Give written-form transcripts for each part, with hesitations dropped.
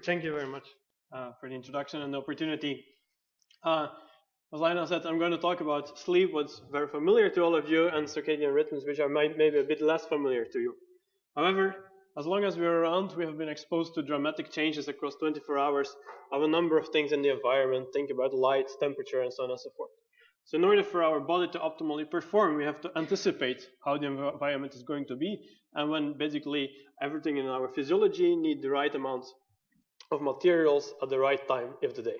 Thank you very much for the introduction and the opportunity. Uh, as Lionel said, I'm going to talk about sleep, what's very familiar to all of you, and circadian rhythms, which are maybe a bit less familiar to you. However, as long as we're around, we have been exposed to dramatic changes across 24 hours of a number of things in the environment. Think about light, temperature, and so on and so forth. So in order for our body to optimally perform, we have to anticipate how the environment is going to be, and when basically everything in our physiology need the right amount of materials at the right time of the day.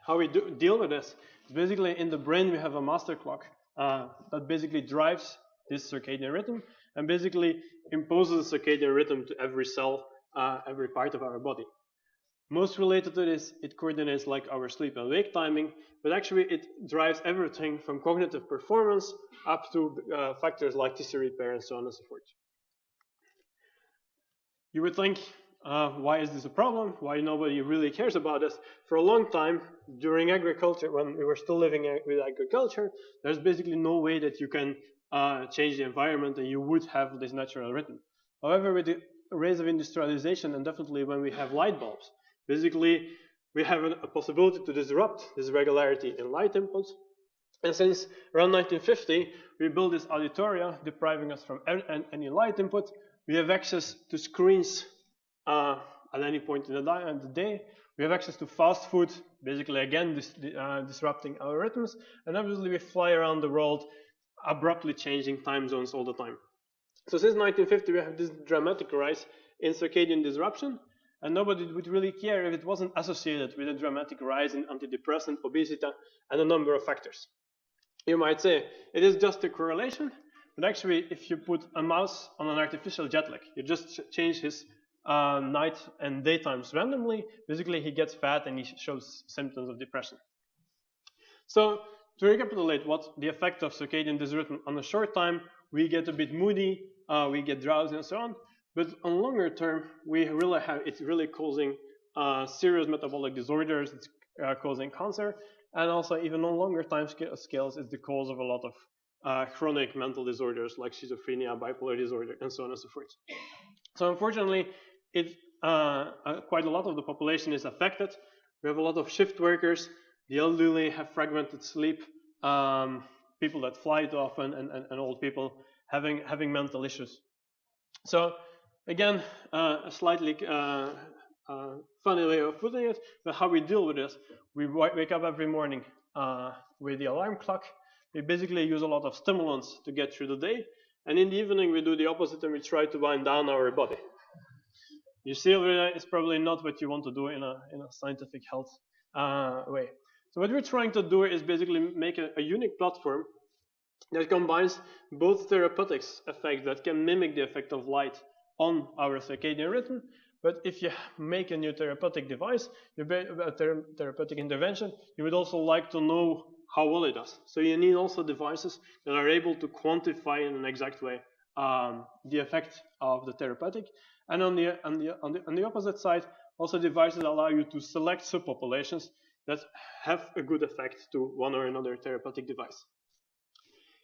How we deal with this is basically in the brain we have a master clock that basically drives this circadian rhythm and basically imposes a circadian rhythm to every cell, every part of our body. Most related to this, it coordinates like our sleep and wake timing, but actually it drives everything from cognitive performance up to factors like tissue repair and so on and so forth. You would think, why is this a problem? Why nobody really cares about this? For a long time, during agriculture, when we were still living with agriculture, there's basically no way that you can change the environment and you would have this natural rhythm. However, with the rise of industrialization and definitely when we have light bulbs, basically we have a possibility to disrupt this regularity in light inputs. And since around 1950, we built this auditoria, depriving us from any light input. We have access to screens at any point in the day. We have access to fast food, basically again disrupting our rhythms. And obviously we fly around the world, abruptly changing time zones all the time. So since 1950, we have this dramatic rise in circadian disruption, and nobody would really care if it wasn't associated with a dramatic rise in antidepressant, obesity, and a number of factors. You might say, it is just a correlation, but actually if you put a mouse on an artificial jet lag, you just change his night and daytimes randomly, basically he gets fat and he shows symptoms of depression. So to recapitulate what the effect of circadian disrhythm on a short time, we get a bit moody, we get drowsy and so on, but on longer term, it's really causing serious metabolic disorders, it's causing cancer, and also even on longer time scales, it's the cause of a lot of chronic mental disorders like schizophrenia, bipolar disorder, and so on and so forth. So unfortunately, quite a lot of the population is affected. We have a lot of shift workers, the elderly have fragmented sleep, people that fly too often, and old people having mental issues. So again, a slightly funny way of putting it, but how we deal with this, we wake up every morning with the alarm clock. We basically use a lot of stimulants to get through the day, and in the evening we do the opposite and we try to wind down our body. You see, it's probably not what you want to do in a scientific health way. So what we're trying to do is basically make a unique platform that combines both therapeutics effect that can mimic the effect of light on our circadian rhythm, but if you make a new therapeutic device, a therapeutic intervention, you would also like to know how well it does. So you need also devices that are able to quantify in an exact way the effect of the therapeutic. And on the opposite side, also devices allow you to select subpopulations that have a good effect to one or another therapeutic device.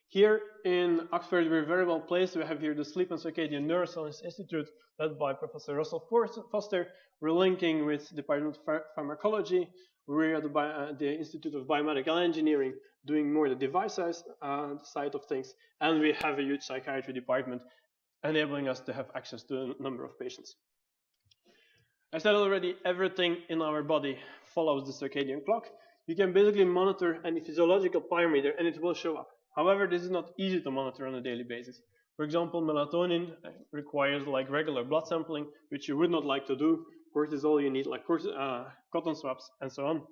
Here in Oxford, we're very well placed. We have here the Sleep and Circadian Neuroscience Institute, led by Professor Russell Foster. We're linking with the Department of Pharmacology. We're at the Institute of Biomedical Engineering, doing more the device side of things. And we have a huge psychiatry department, enabling us to have access to a number of patients. I said already, everything in our body follows the circadian clock. You can basically monitor any physiological parameter and it will show up. However, this is not easy to monitor on a daily basis. For example, melatonin requires like regular blood sampling, which you would not like to do. Cortisol, you need like cotton swabs and so on,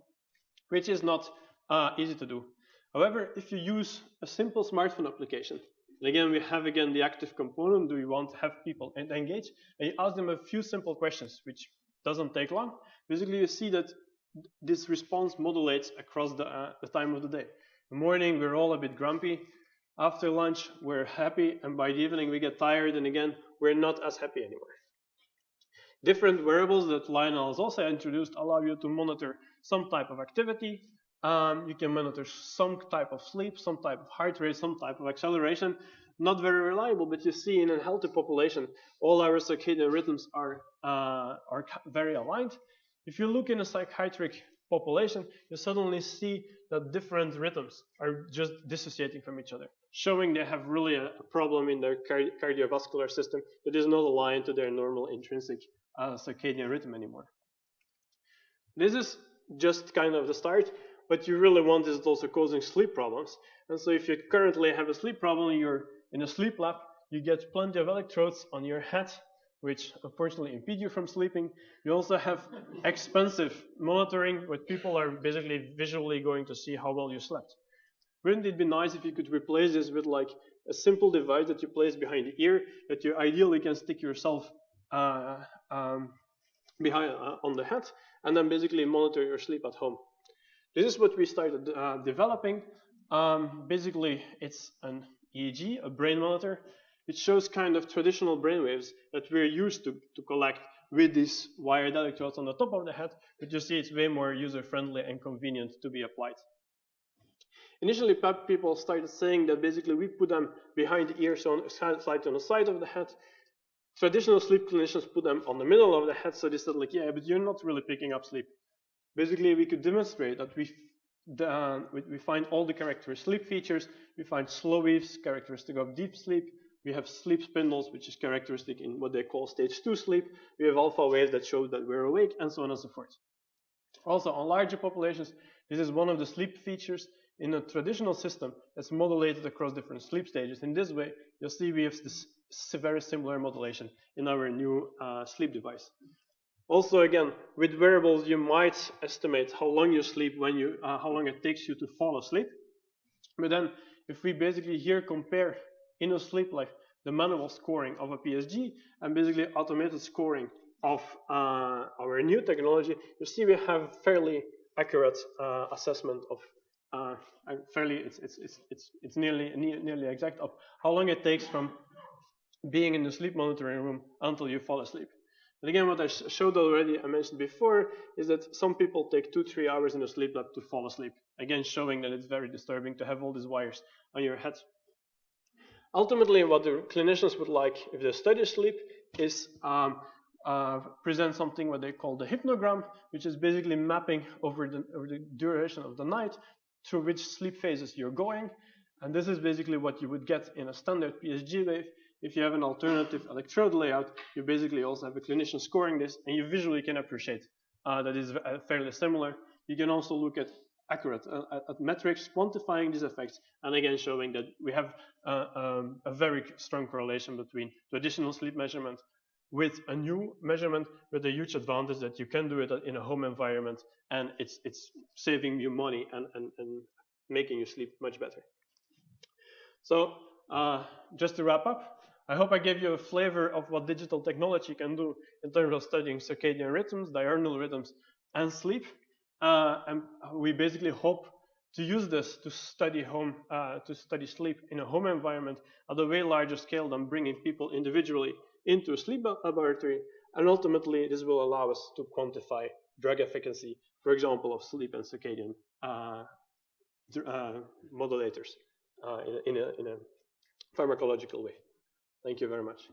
which is not easy to do. However, if you use a simple smartphone application, and again, we have the active component, do you want to have people engage? And you ask them a few simple questions, which doesn't take long. Basically, you see that this response modulates across the time of the day. In the morning, we're all a bit grumpy. After lunch, we're happy, and by the evening, we get tired, and again, we're not as happy anymore. Different wearables that Lionel has also introduced allow you to monitor some type of activity. You can monitor some type of sleep, some type of heart rate, some type of acceleration. not very reliable, but you see in a healthy population, all our circadian rhythms are very aligned. If you look in a psychiatric population, you suddenly see that different rhythms are just dissociating from each other, showing they have really a problem in their cardiovascular system that is not aligned to their normal intrinsic circadian rhythm anymore. This is just kind of the start. What you really want is also causing sleep problems. And so if you currently have a sleep problem, you're in a sleep lab, you get plenty of electrodes on your head, which unfortunately impede you from sleeping. You also have expensive monitoring, where people are basically visually going to see how well you slept. Wouldn't it be nice if you could replace this with like a simple device that you place behind the ear, that you ideally can stick yourself behind on the head, and then basically monitor your sleep at home. This is what we started developing. Basically, it's an EEG, a brain monitor. It shows kind of traditional brain waves that we're used to collect with these wired electrodes on the top of the head, but you see it's way more user-friendly and convenient to be applied. Initially, people started saying that basically we put them behind the ear, so slightly on the side of the head. Traditional sleep clinicians put them on the middle of the head, so they said like, yeah, but you're not really picking up sleep. Basically, we could demonstrate that we find all the characteristic sleep features. We find slow waves, characteristic of deep sleep. We have sleep spindles, which is characteristic in what they call stage 2 sleep. We have alpha waves that show that we're awake, and so on and so forth. Also, on larger populations, this is one of the sleep features in a traditional system that's modulated across different sleep stages. In this way, you'll see we have this very similar modulation in our new sleep device. Also, again, with wearables, you might estimate how long you sleep how long it takes you to fall asleep. But then, if we basically here compare in a sleep life the manual scoring of a PSG and basically automated scoring of our new technology, you see we have fairly accurate assessment of it's nearly exact of how long it takes from being in the sleep monitoring room until you fall asleep. But again, what I showed already, I mentioned before, is that some people take 2-3 hours in a sleep lab to fall asleep. Again, showing that it's very disturbing to have all these wires on your head. Ultimately, what the clinicians would like, if they study sleep, is present something what they call the hypnogram, which is basically mapping over the duration of the night through which sleep phases you're going. And this is basically what you would get in a standard PSG wave. If you have an alternative electrode layout, you basically also have a clinician scoring this, and you visually can appreciate that is fairly similar. You can also look at accurate at metrics, quantifying these effects, and again showing that we have a very strong correlation between traditional sleep measurement with a new measurement, with a huge advantage that you can do it in a home environment, and it's saving you money and making you sleep much better. So just to wrap up, I hope I gave you a flavor of what digital technology can do in terms of studying circadian rhythms, diurnal rhythms, and sleep. And we basically hope to use this to study sleep in a home environment at a way larger scale than bringing people individually into a sleep laboratory. And ultimately, this will allow us to quantify drug efficacy, for example, of sleep and circadian modulators in a pharmacological way. Thank you very much.